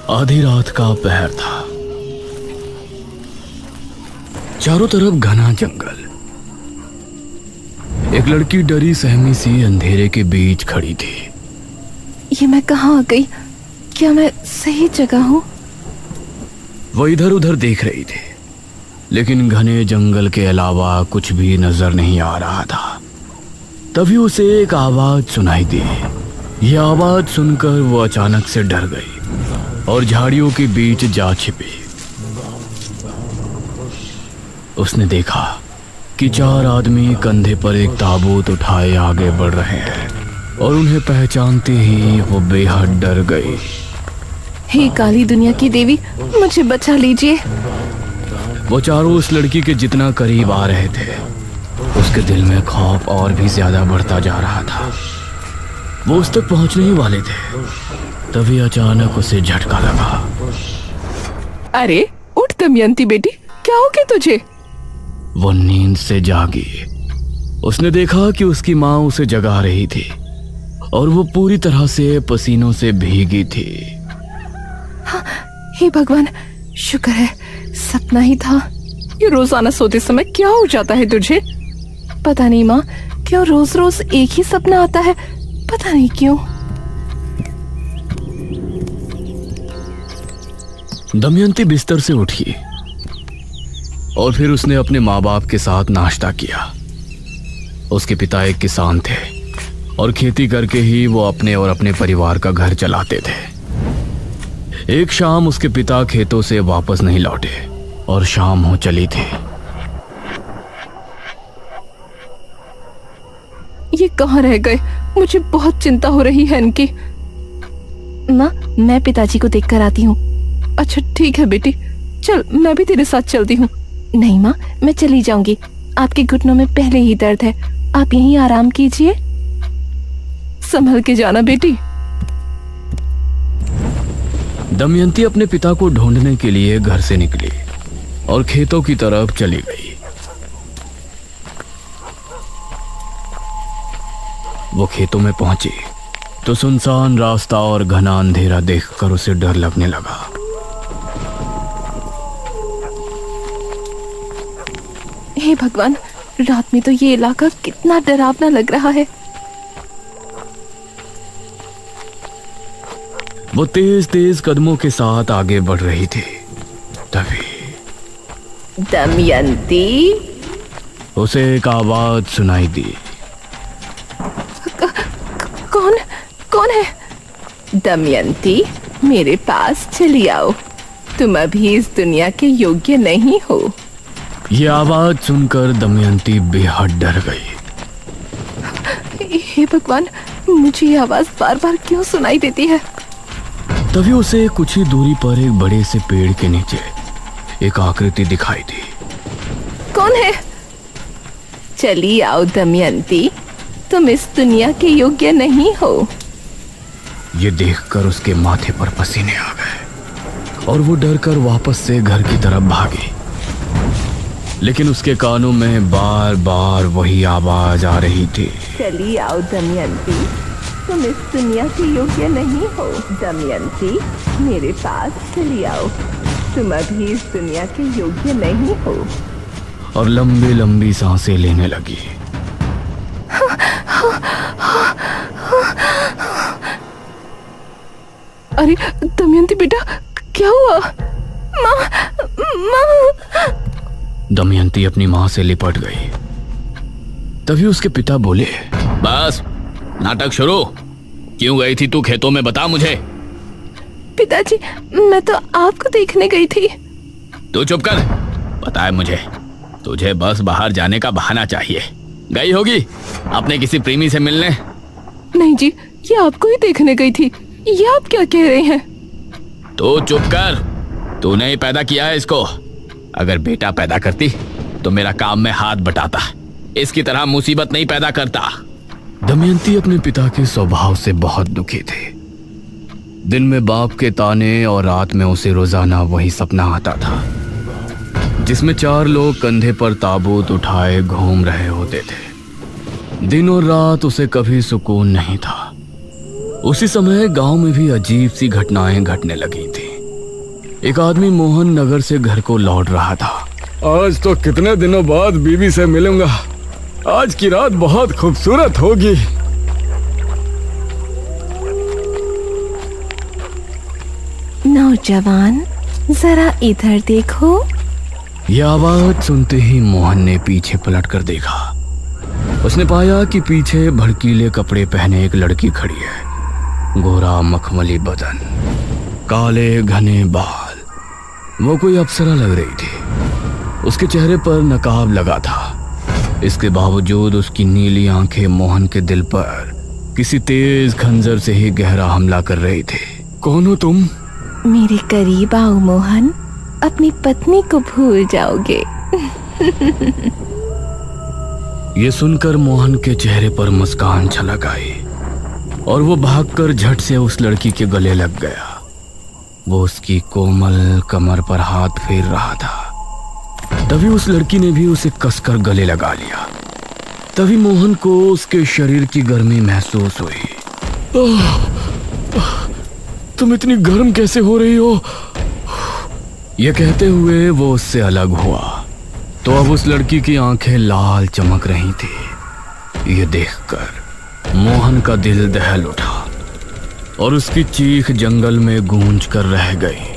आधी रात का पहर था। चारों तरफ घना जंगल। एक लड़की डरी सहमी सी अंधेरे के बीच खड़ी थी। ये मैं कहाँ आ गई? क्या मैं सही जगह हूँ? वो इधर उधर देख रही थी, लेकिन घने जंगल के अलावा कुछ भी नजर नहीं आ रहा था। तभी उसे एक आवाज सुनाई दी। यह आवाज सुनकर वो अचानक से डर गई और झाड़ियों के बीच जा छिपी। उसने देखा कि 4 आदमी कंधे पर एक ताबूत उठाए आगे बढ़ रहे हैं और उन्हें पहचानते ही वो बेहद डर गई। हे काली दुनिया की देवी, मुझे बचा लीजिए। वो चारों उस लड़की के जितना करीब आ रहे थे, उसके दिल में खौफ और भी ज्यादा बढ़ता जा रहा था। वो उस तक पहुंचने ही वाले थे, तभी अचानक उसे झटका लगा। अरे उठ दमयंती बेटी, क्या हो गया तुझे? वो नींद से जागी। उसने देखा कि उसकी माँ उसे जगा रही थी और वो पूरी तरह से पसीनों से भीगी थी। हाँ, हे भगवान, शुक्र है सपना ही था। ये रोजाना सोते समय क्या हो जाता है तुझे? पता नहीं माँ, क्यों रोज रोज एक ही सपना आता है, पता नहीं क्यों। दमयंती बिस्तर से उठी और फिर उसने अपने माँ बाप के साथ नाश्ता किया। उसके पिता एक किसान थे और खेती करके ही वो अपने और अपने परिवार का घर चलाते थे। एक शाम उसके पिता खेतों से वापस नहीं लौटे और शाम हो चली थी। ये कहाँ रह गए? मुझे बहुत चिंता हो रही है इनकी। माँ, मैं पिताजी को देख कर आती हूँ। अच्छा ठीक है बेटी, चल मैं भी तेरे साथ चलती हूँ। नहीं माँ, मैं चली जाऊंगी। आपके घुटनों में पहले ही दर्द है, आप यहीं आराम कीजिए। संभल के जाना बेटी। दमयंती अपने पिता को ढूंढने के लिए घर से निकली और खेतों की तरफ चली गई। वो खेतों में पहुंची तो सुनसान रास्ता और घना अंधेरा देखकर उसे डर लगने लगा। हे भगवान, रात में तो ये इलाका कितना डरावना लग रहा है। वो तेज तेज कदमों के साथ आगे बढ़ रही थी। तभी दमयंती, उसे एक आवाज सुनाई दी। कौन कौन है? दमयंती, मेरे पास चली आओ। तुम अभी इस दुनिया के योग्य नहीं हो। ये आवाज सुनकर दमयंती बेहद डर गई। हे भगवान, मुझे ये आवाज बार बार क्यों सुनाई देती है? तभी उसे कुछ ही दूरी पर एक बड़े से पेड़ के नीचे एक आकृति दिखाई दी। कौन है? चली आओ दमयंती, तुम इस दुनिया के योग्य नहीं हो। ये देखकर उसके माथे पर पसीने आ गए और वो डर कर वापस से घर की तरफ भागी। लेकिन उसके कानों में बार बार वही आवाज आ रही थी। चली आओ दमयंती, तुम इस दुनिया के योग्य नहीं हो। दमयंती, मेरे पास चली आओ। तुम अभी इस दुनिया के योग्य नहीं हो। और लंबी लंबी सांसें लेने लगी। अरे दमयंती बेटा, क्या हुआ? माँ, माँ। दमयंती अपनी माँ से लिपट गई। तभी उसके पिता बोले, बस नाटक शुरू। क्यों गई थी तू खेतों में, बता मुझे। पिताजी, मैं तो आपको देखने गई थी। तू चुप कर। पता है मुझे, तुझे बस बाहर जाने का बहाना चाहिए। गई होगी अपने किसी प्रेमी से मिलने। नहीं जी, ये आपको ही देखने गई थी। ये आप क्या कह रहे हैं? तो चुप कर। तूने ही पैदा किया है इसको। अगर बेटा पैदा करती तो मेरा काम में हाथ बटाता। इसकी तरह मुसीबत नहीं पैदा करता। दमयंती अपने पिता के स्वभाव से बहुत दुखी थी। दिन में बाप के ताने और रात में उसे रोजाना वही सपना आता था, जिसमें 4 लोग कंधे पर ताबूत उठाए घूम रहे होते थे। दिन और रात उसे कभी सुकून नहीं था। उसी समय गांव में भी अजीब सी घटनाएं घटने लगी थी। एक आदमी मोहन नगर से घर को लौट रहा था। आज तो कितने दिनों बाद बीवी से मिलूंगा। आज की रात बहुत खूबसूरत होगी। नौजवान, जरा इधर देखो। यह आवाज सुनते ही मोहन ने पीछे पलट कर देखा। उसने पाया कि पीछे भड़कीले कपड़े पहने एक लड़की खड़ी है। गोरा मखमली बदन, काले घने बाल, वो कोई अप्सरा लग रही थी। उसके चेहरे पर नकाब लगा था। इसके बावजूद उसकी नीली आंखें मोहन के दिल पर किसी तेज खंजर से ही गहरा हमला कर रही थी। कौन हो तुम? मेरे करीब आओ मोहन, अपनी पत्नी को भूल जाओगे। ये सुनकर मोहन के चेहरे पर मुस्कान छलक आई और वो भागकर झट से उस लड़की के गले लग गया। वो उसकी कोमल कमर पर हाथ फेर रहा था। तभी उस लड़की ने भी उसे कसकर गले लगा लिया। तभी मोहन को उसके शरीर की गर्मी महसूस हुई। तुम इतनी गर्म कैसे हो रही हो? यह कहते हुए वो उससे अलग हुआ तो अब उस लड़की की आंखें लाल चमक रही थी। ये देखकर मोहन का दिल दहल उठा और उसकी चीख जंगल में गूंज कर रह गई।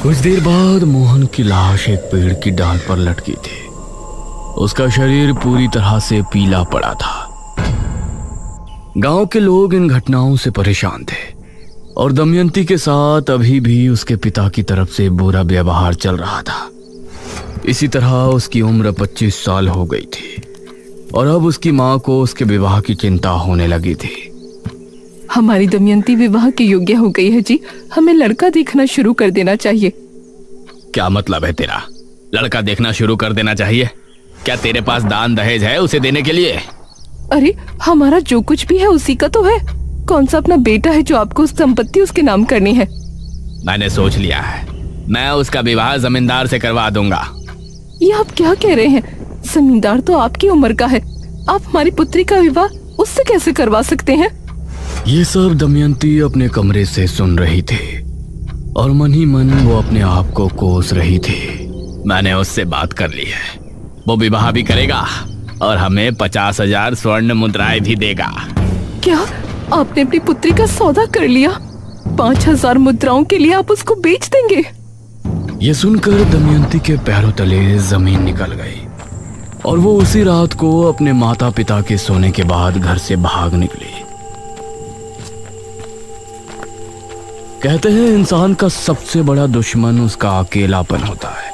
कुछ देर बाद मोहन की लाश एक पेड़ की डाल पर लटकी थी। उसका शरीर पूरी तरह से पीला पड़ा था। गांव के लोग इन घटनाओं से परेशान थे और दमयंती के साथ अभी भी उसके पिता की तरफ से बुरा व्यवहार चल रहा था। इसी तरह उसकी उम्र 25 साल हो गई थी और अब उसकी मां को उसके विवाह की चिंता होने लगी थी। हमारी दमयंती विवाह के योग्य हो गई है जी। हमें लड़का देखना शुरू कर देना चाहिए। क्या मतलब है तेरा? लड़का देखना शुरू कर देना चाहिए? क्या तेरे पास दान दहेज है उसे देने के लिए? अरे हमारा जो कुछ भी है उसी का तो है। कौन सा अपना बेटा है जो आपको संपत्ति उसके नाम करनी है? मैंने सोच लिया है, मैं उसका विवाह जमींदार से करवा दूंगा। ये आप क्या कह रहे हैं? जमींदार तो आपकी उम्र का है। आप हमारी पुत्री का विवाह उससे कैसे करवा सकते हैं? ये सब दमयंती अपने कमरे से सुन रही थी और मन ही मन वो अपने आप को कोस रही थी। मैंने उससे बात कर ली है, वो विवाह भी करेगा और हमें 50,000 स्वर्ण मुद्राएं भी देगा। क्या आपने अपनी पुत्री का सौदा कर लिया? 5,000 मुद्राओं के लिए आप उसको बेच देंगे? ये सुनकर दमयंती के पैरों तले जमीन निकल गई और वो उसी रात को अपने माता पिता के सोने के बाद घर से भाग निकली। कहते हैं इंसान का सबसे बड़ा दुश्मन उसका अकेलापन होता है,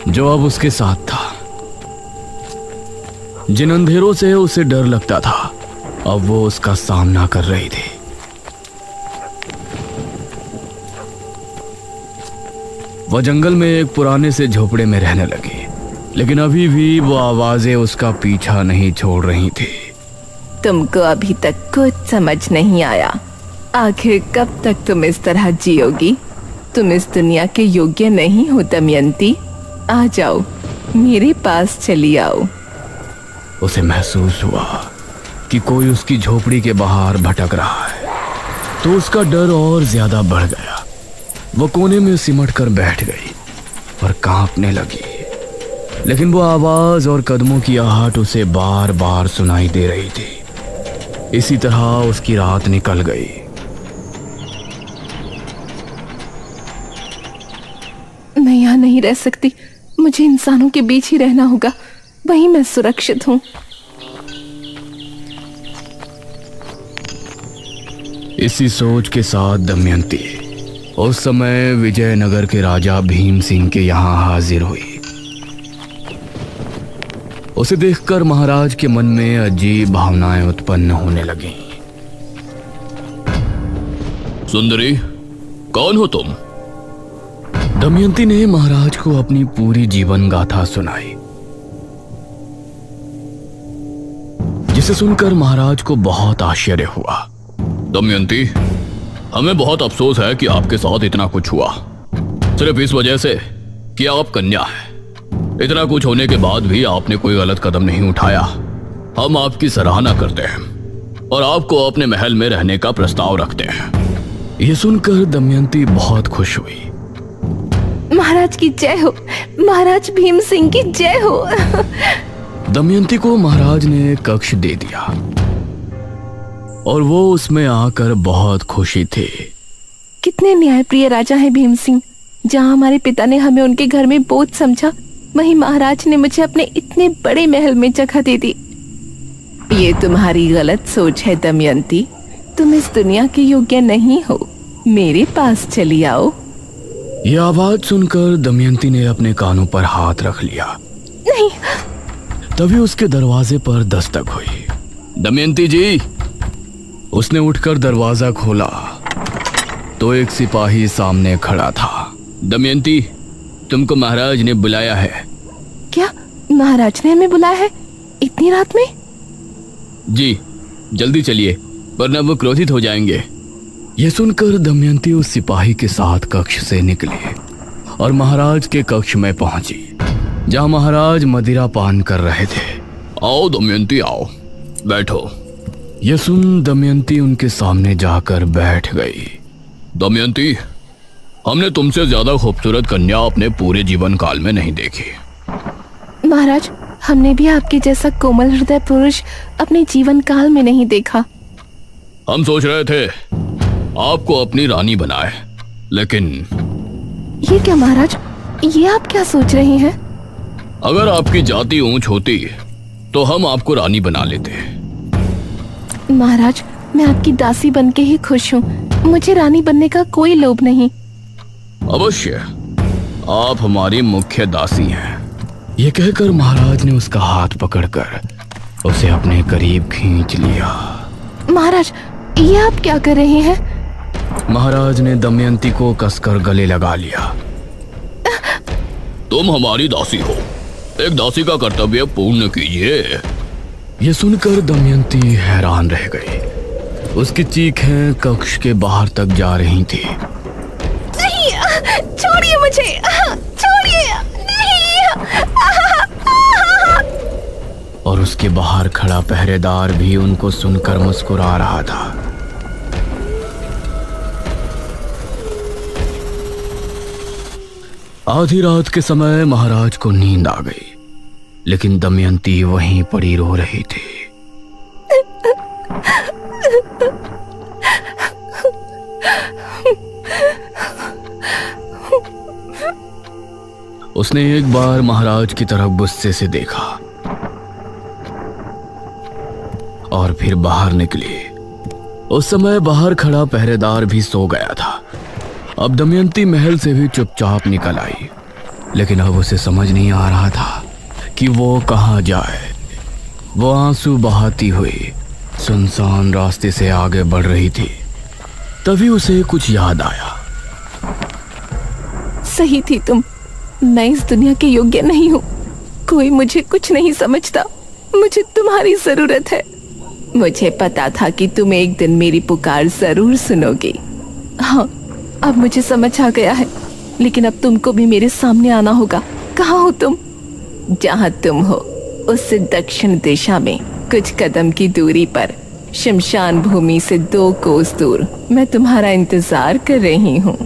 जो अब उसके साथ था। जिन अंधेरों से उसे डर लगता था अब वो उसका सामना कर रही थी। वह जंगल में एक पुराने से झोपड़े में रहने लगी, लेकिन अभी भी वो आवाजें उसका पीछा नहीं छोड़ रही थी। तुमको अभी तक कुछ समझ नहीं आया। आखिर कब तक तुम इस तरह जियोगी? तुम इस दुनिया के योग्य नहीं हो दमयंती। आ जाओ, मेरे पास चली आओ। उसे महसूस हुआ कि कोई उसकी झोपड़ी के बाहर भटक रहा है, तो उसका डर और ज्यादा बढ़ गया। वो कोने में सिमट कर बैठ गई और कांपने लगी, लेकिन वो आवाज और कदमों की आहट उसे बार बार सुनाई दे रही थी। इसी तरह उसकी रात निकल गई। मैं यहाँ नहीं रह सकती। मुझे इंसानों के बीच ही रहना होगा, वहीं मैं सुरक्षित हूँ। इसी सोच के साथ दमयंती उस समय विजयनगर के राजा भीम सिंह के यहाँ हाजिर हुई। उसे देखकर महाराज के मन में अजीब भावनाएं उत्पन्न होने लगीं। सुंदरी, कौन हो तुम? दमयंती ने महाराज को अपनी पूरी जीवन गाथा सुनाई, जिसे सुनकर महाराज को बहुत आश्चर्य हुआ। दमयंती, हमें बहुत अफसोस है कि आपके साथ इतना कुछ हुआ, सिर्फ इस वजह से कि आप कन्या हैं। इतना कुछ होने के बाद भी आपने कोई गलत कदम नहीं उठाया। हम आपकी सराहना करते हैं और आपको अपने महल में रहने का प्रस्ताव रखते हैं। ये सुनकर दमयंती बहुत खुश हुई। महाराज की जय हो, महाराज भीम सिंह की जय हो। दमयंती को महाराज ने एक कक्ष दे दिया और वो उसमें आकर बहुत खुशी थी। कितने न्यायप्रिय राजा हैं भीम सिंह। जहाँ हमारे पिता ने हमें उनके घर में बोझ समझा, वहीं महाराज ने मुझे अपने इतने बड़े महल में जगह दे दी। ये तुम्हारी गलत सोच है दमयंती। तुम इस दुनिया के योग्य नहीं हो। मेरे पास चली आओ। यह आवाज सुनकर दमयंती ने अपने कानों पर हाथ रख लिया। नहीं। तभी उसके दरवाजे पर दस्तक हुई। दमयंती जी। उसने उठकर दरवाजा खोला तो एक सिपाही सामने खड़ा था। दमयंती, तुमको महाराज ने बुलाया है। क्या महाराज ने हमें बुलाया है इतनी रात में? जी, जल्दी चलिए वरना वो क्रोधित हो जाएंगे। यह सुनकर दमयंती उस सिपाही के साथ कक्ष से निकली और महाराज के कक्ष में पहुंची, जहां महाराज मदिरा पान कर रहे थे। आओ दमयंती, आओ, बैठो। यह सुन दमयंती उनके सामने जाकर बैठ गई। दमयंती, हमने तुमसे ज्यादा खूबसूरत कन्या अपने पूरे जीवन काल में नहीं देखी। महाराज, हमने भी आपके जैसा कोमल हृदय पुरुष अपने जीवन काल में नहीं देखा। हम सोच रहे थे आपको अपनी रानी बनाए, लेकिन ये क्या महाराज, ये आप क्या सोच रहे हैं? अगर आपकी जाति ऊंच होती तो हम आपको रानी बना लेते। महाराज, मैं आपकी दासी बनके ही खुश हूँ। मुझे रानी बनने का कोई लोभ नहीं। अवश्य, आप हमारी मुख्य दासी हैं। ये कहकर महाराज ने उसका हाथ पकड़कर उसे अपने करीब खींच लिया। महाराज, ये आप क्या कर रहे हैं? महाराज ने दमयंती को कसकर गले लगा लिया। तुम हमारी दासी हो, एक दासी का कर्तव्य पूर्ण कीजिए। ये सुनकर दमयंती हैरान रह गई। उसकी चीखें कक्ष के बाहर तक जा रही थी। नहीं, छोड़िए मुझे, छोड़िए, नहीं। और उसके बाहर खड़ा पहरेदार भी उनको सुनकर मुस्कुरा रहा था। आधी रात के समय महाराज को नींद आ गई, लेकिन दमयंती वहीं पड़ी रो रही थी। उसने एक बार महाराज की तरफ गुस्से से देखा और फिर बाहर निकली। उस समय बाहर खड़ा पहरेदार भी सो गया था। अब दमयंती महल से भी चुपचाप निकल आई, लेकिन अब उसे समझ नहीं आ रहा था कि वो कहाँ जाए। वो आंसू बहाती हुई सुनसान रास्ते से आगे बढ़ रही थी। तभी उसे कुछ याद आया। सही थी तुम। मैं इस दुनिया के योग्य नहीं हूँ। कोई मुझे कुछ नहीं समझता। मुझे तुम्हारी जरूरत है। मुझे पता था कि तुम एक दिन मेरी पुकार जरूर सुनोगे। हाँ, अब मुझे समझ आ गया है। लेकिन अब तुमको भी मेरे सामने आना होगा। कहाँ हो तुम? जहाँ तुम हो उससे दक्षिण दिशा में कुछ कदम की दूरी पर शमशान भूमि से 2 कोस दूर मैं तुम्हारा इंतजार कर रही हूँ।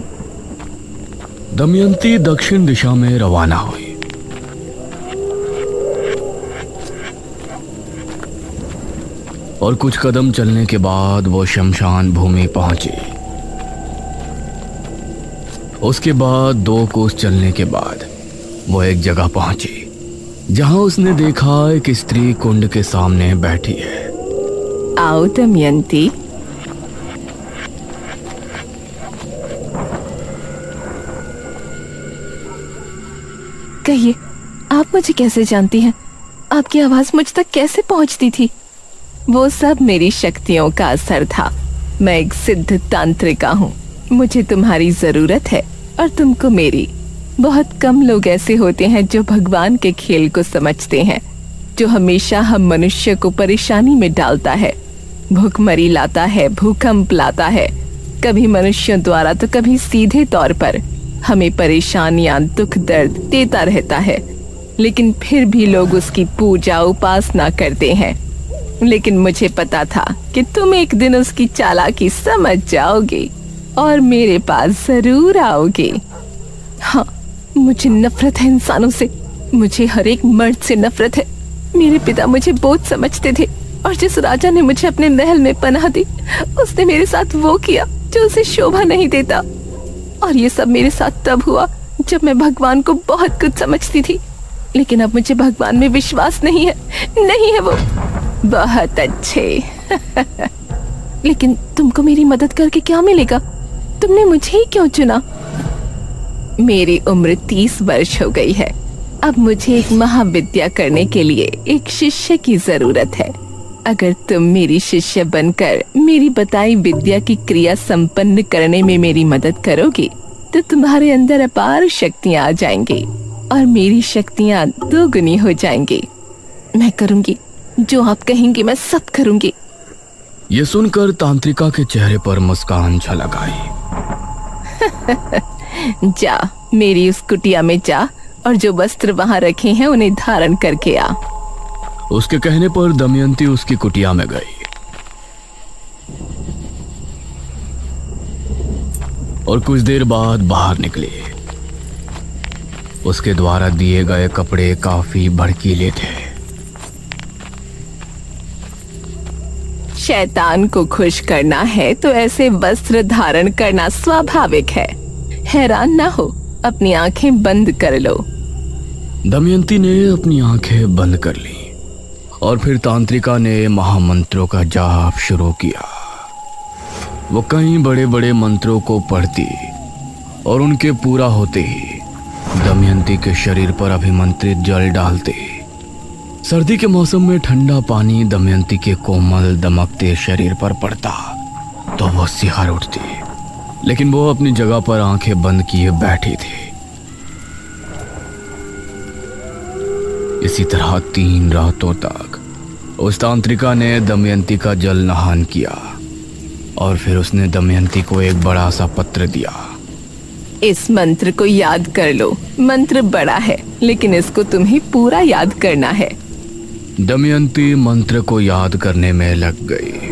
दमयंती दक्षिण दिशा में रवाना हुई। और कुछ कदम चलने के बाद वो शमशान भूमि पहुंची। उसके बाद 2 कोस चलने के बाद वो एक जगह पहुंची जहां उसने देखा एक स्त्री कुंड के सामने बैठी है। आओ दमयंती। कहिए, आप मुझे कैसे जानती हैं? आपकी आवाज मुझ तक कैसे पहुंचती थी? वो सब मेरी शक्तियों का असर था। मैं एक सिद्ध तांत्रिका हूँ। मुझे तुम्हारी जरूरत है और तुमको मेरी। बहुत कम लोग ऐसे होते हैं जो भगवान के खेल को समझते हैं, जो हमेशा हम मनुष्य को परेशानी में डालता है, भूखमरी लाता है, भूकंप लाता है, कभी मनुष्यों द्वारा तो कभी सीधे तौर पर हमें परेशानियां, दुख, दर्द देता रहता है। लेकिन फिर भी लोग उसकी पूजा उपासना करते हैं। लेकिन मुझे पता था कि तुम एक दिन उसकी चालाकी समझ जाओगे और मेरे पास जरूर आओगे। हाँ, मुझे नफरत है इंसानों से। मुझे हर एक मर्द से नफरत है। मेरे पिता मुझे बोझ समझते थे और जिस राजा ने मुझे अपने महल में पनाह दी, उसने मेरे साथ वो किया जो उसे शोभा नहीं देता। और ये सब मेरे साथ तब हुआ जब मैं भगवान को बहुत कुछ समझती थी। लेकिन अब मुझे भगवान में विश्वास नहीं है। नहीं है वो। बहुत अच्छे। लेकिन तुमको मेरी मदद करके क्या मिलेगा? तुमने मुझे ही क्यों चुना? मेरी उम्र 30 वर्ष हो गई है। अब मुझे एक महाविद्या करने के लिए एक शिष्य की जरूरत है। अगर तुम मेरी शिष्य बनकर मेरी बताई विद्या की क्रिया संपन्न करने में मेरी मदद करोगे तो तुम्हारे अंदर अपार शक्तियां आ जाएंगी और मेरी शक्तियां दोगुनी हो जाएंगी। मैं करूंगी जो आप कहेंगे, मैं सब करूंगी। ये सुनकर तांत्रिका के चेहरे पर मुस्कान झलक आई। जा, मेरी उस कुटिया में जा और जो वस्त्र वहां रखे हैं उन्हें धारण करके आ। उसके कहने पर दमयंती उसकी कुटिया में गई और कुछ देर बाद बाहर निकली। उसके द्वारा दिए गए कपड़े काफी भड़कीले थे। शैतान को खुश करना है तो ऐसे वस्त्र धारण करना स्वाभाविक है। हैरान ना हो, अपनी आंखें बंद कर लो। दमयंती ने अपनी आंखें बंद कर ली और फिर तांत्रिका ने महामंत्रों का जाप शुरू किया। वो कई बड़े बड़े मंत्रों को पढ़ती और उनके पूरा होते ही दमयंती के शरीर पर अभिमंत्रित जल डालते। सर्दी के मौसम में ठंडा पानी दमयंती के कोमल दमकते शरीर पर पड़ता तो वो सिहर उठती, लेकिन वो अपनी जगह पर आंखें बंद किए बैठी थी। इसी तरह 3 रातों तक उस तांत्रिका ने दमयंती का जल नहान किया और फिर उसने दमयंती को एक बड़ा सा पत्र दिया। इस मंत्र को याद कर लो। मंत्र बड़ा है लेकिन इसको तुम्हें पूरा याद करना है। दमयंती मंत्र को याद करने में लग गई।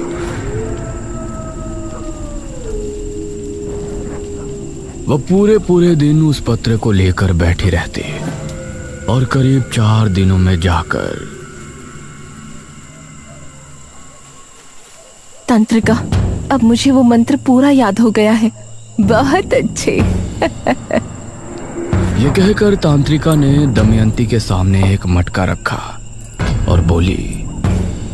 वह पूरे दिन उस पत्र को लेकर बैठी रहती और करीब 4 दिनों में जाकर तांत्रिका, अब मुझे वो मंत्र पूरा याद हो गया है। बहुत अच्छे। ये कहकर तांत्रिका ने दमयंती के सामने एक मटका रखा और बोली,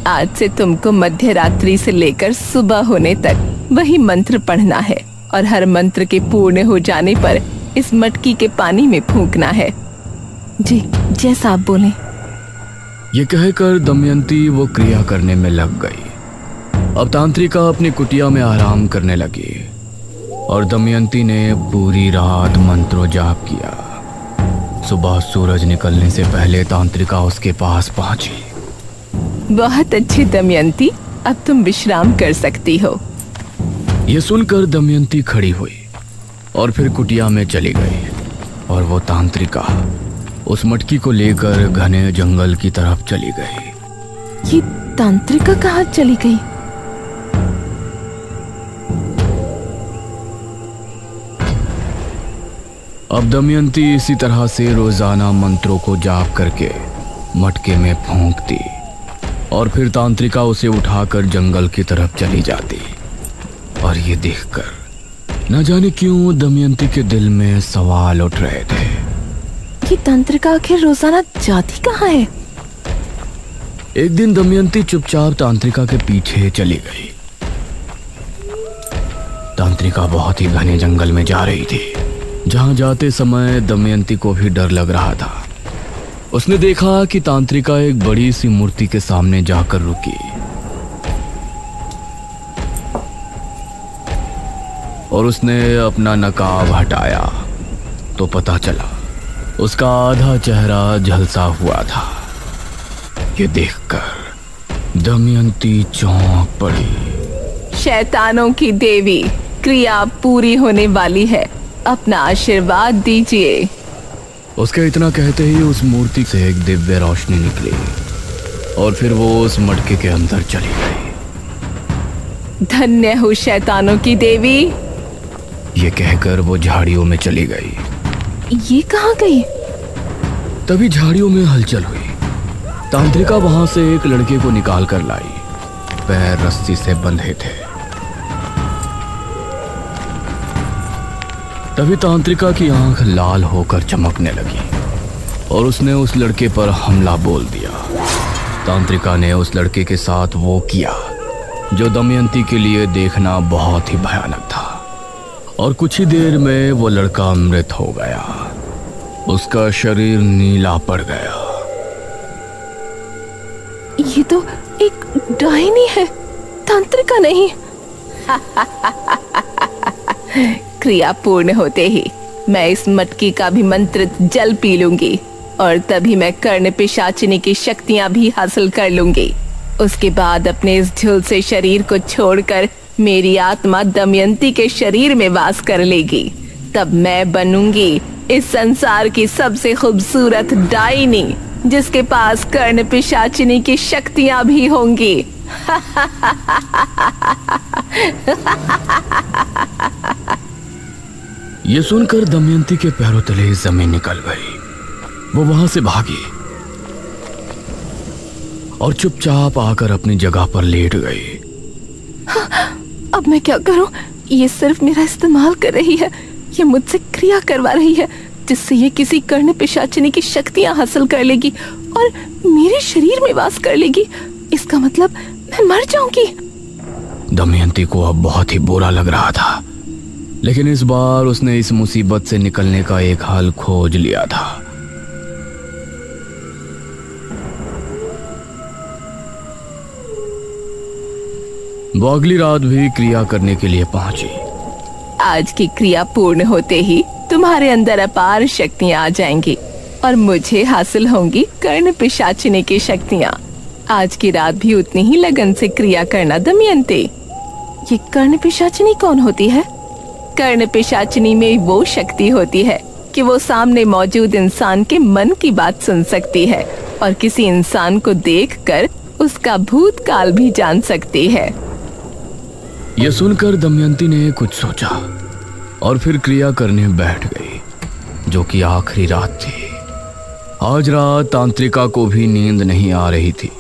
आज से तुमको मध्य रात्रि से लेकर सुबह होने तक वही मंत्र पढ़ना है और हर मंत्र के पूर्ण हो जाने पर इस मटकी के पानी में फूंकना है। जी, जैसा आप बोले। ये कहकर दमयंती वो क्रिया करने में लग गई। अब तांत्रिका अपनी कुटिया में आराम करने लगी और दमयंती ने पूरी रात मंत्रों जाप किया। सुबह सूरज निकलने से पहले तांत्रिका उसके पास पहुंची। बहुत अच्छी दमयंती, अब तुम विश्राम कर सकती हो। ये सुनकर दमयंती खड़ी हुई और फिर कुटिया में चली गई और वो तांत्रिका उस मटकी को लेकर घने जंगल की तरफ चली गई। ये तांत्रिका कहाँ चली गई? अब दमयंती इसी तरह से रोजाना मंत्रों को जाप करके मटके में फूंकती और फिर तांत्रिका उसे उठाकर जंगल की तरफ चली जाती। और ये देखकर न जाने क्यों दमयंती के दिल में सवाल उठ रहे थे। ये तांत्रिका आखिर रोजाना जाती कहाँ है? एक दिन दमयंती चुपचाप तांत्रिका के पीछे चली गई। तांत्रिका बहुत ही घने जंगल में जा रही थी। जहां जाते समय दमयंती को भी डर लग रहा था। उसने देखा कि तांत्रिका एक बड़ी सी मूर्ति के सामने जाकर रुकी और उसने अपना नकाब हटाया तो पता चला उसका आधा चेहरा झलसा हुआ था। ये देखकर दमयंती चौंक पड़ी। शैतानों की देवी, क्रिया पूरी होने वाली है, अपना आशीर्वाद दीजिए। उसके इतना कहते ही उस मूर्ति से एक दिव्य रोशनी निकली और फिर वो उस मटके के अंदर चली गई। धन्य हो शैतानों की देवी। ये कहकर वो झाड़ियों में चली गई। ये कहाँ गई? तभी झाड़ियों में हलचल हुई। तांत्रिका वहां से एक लड़के को निकाल कर लाई। पैर रस्सी से बंधे थे। तभी तांत्रिका की आंख लाल होकर चमकने लगी और उसने उस लड़के पर हमला बोल दिया। तांत्रिका ने उस लड़के के साथ वो किया जो दमयंती के लिए देखना बहुत ही भयानक था और कुछ ही देर में वो लड़का मृत हो गया। उसका शरीर नीला पड़ गया। ये तो एक डायनी है, तांत्रिका नहीं। क्रिया पूर्ण होते ही मैं इस मटकी का भी मंत्रित जल पी लूंगी और तभी मैं कर्ण पिशाचिनी की शक्तियां भी हासिल कर लूंगी। उसके बाद अपने इस झुलसे शरीर को छोड़कर मेरी आत्मा दमयंती के शरीर में वास कर लेगी। तब मैं बनूंगी इस संसार की सबसे खूबसूरत डायनी, जिसके पास कर्ण पिशाचिनी की शक्तियां भी होंगी। ये सुनकर दमयंती के पैरों तले जमीन निकल गई। वो वहां से भागी और चुपचाप आकर अपनी जगह पर लेट गई। अब मैं क्या करूं? ये सिर्फ मेरा इस्तेमाल कर रही है। ये मुझसे क्रिया करवा रही है जिससे ये किसी कर्ण पिशाचिनी की शक्तियां हासिल कर लेगी और मेरे शरीर में वास कर लेगी। इसका मतलब मैं मर जाऊंगी। दमयंती को अब बहुत ही बुरा लग रहा था, लेकिन इस बार उसने इस मुसीबत से निकलने का एक हल खोज लिया था। वो अगली रात भी क्रिया करने के लिए पहुंची। आज की क्रिया पूर्ण होते ही तुम्हारे अंदर अपार शक्तियां आ जाएंगी और मुझे हासिल होंगी कर्ण पिशाचिनी की शक्तियां। आज की रात भी उतनी ही लगन से क्रिया करना दमयंती। ये कर्ण पिशाचिनी कौन होती है? कर्ण पिशाचिनी में वो शक्ति होती है कि वो सामने मौजूद इंसान के मन की बात सुन सकती है और किसी इंसान को देखकर उसका भूतकाल भी जान सकती है। यह सुनकर दमयंती ने कुछ सोचा और फिर क्रिया करने बैठ गई, जो कि आखिरी रात थी। आज रात तांत्रिका को भी नींद नहीं आ रही थी।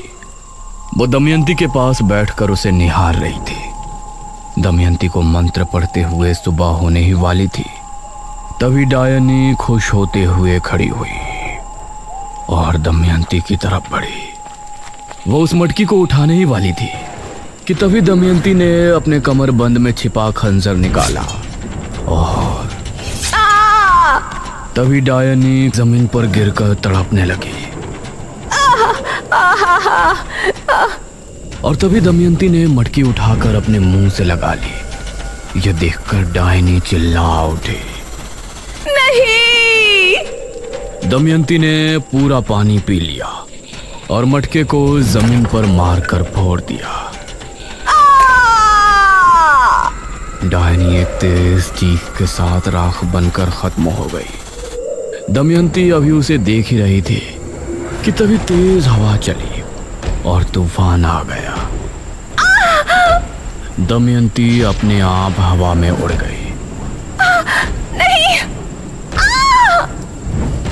वो दमयंती के पास बैठकर उसे निहार रही थी। दमयंती को मंत्र पढ़ते हुए सुबह होने ही वाली थी। तभी डायनी खुश होते हुए खड़ी हुई और दमयंती की तरफ बढ़ी। वो उस मटकी को उठाने ही वाली थी कि तभी दमयंती ने अपने कमर बंद में छिपा खंजर निकाला और तभी डायनी जमीन पर गिरकर तड़पने लगी। और तभी दमयंती ने मटकी उठाकर अपने मुंह से लगा ली। यह देखकर डायनी चिल्ला उठी। नहीं! दमयंती ने पूरा पानी पी लिया और मटके को जमीन पर मारकर फोड़ दिया। डायनी एक तेज चीख के साथ राख बनकर खत्म हो गई। दमयंती अभी उसे देख ही रही थी कि तभी तेज हवा चली और तूफान आ गया। दमयंती अपने आप हवा में उड़ गई। नहीं!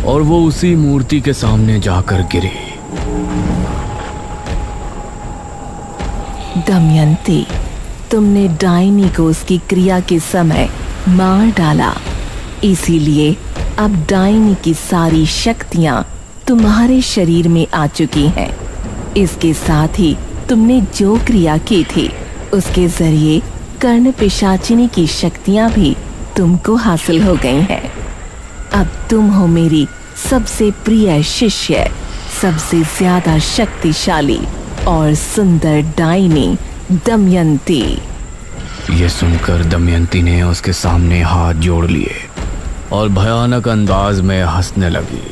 और वो उसी मूर्ति के सामने जाकर गिरी। दमयंती, तुमने डायनी को उसकी क्रिया के समय मार डाला, इसीलिए अब डायनी की सारी शक्तियां तुम्हारे शरीर में आ चुकी हैं। इसके साथ ही तुमने जो क्रिया की थी उसके जरिए कर्ण पिशाचिनी की शक्तियां भी तुमको हासिल हो गई हैं। अब तुम हो मेरी सबसे प्रिय शिष्य, सबसे ज्यादा शक्तिशाली और सुंदर डायनी दमयंती। ये सुनकर दमयंती ने उसके सामने हाथ जोड़ लिए और भयानक अंदाज में हंसने लगी।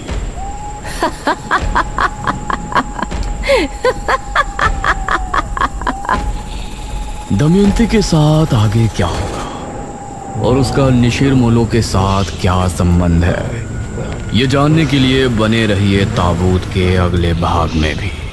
दमयंती के साथ आगे क्या होगा और उसका निशिर मोलो के साथ क्या संबंध है, ये जानने के लिए बने रहिए ताबूत के अगले भाग में भी।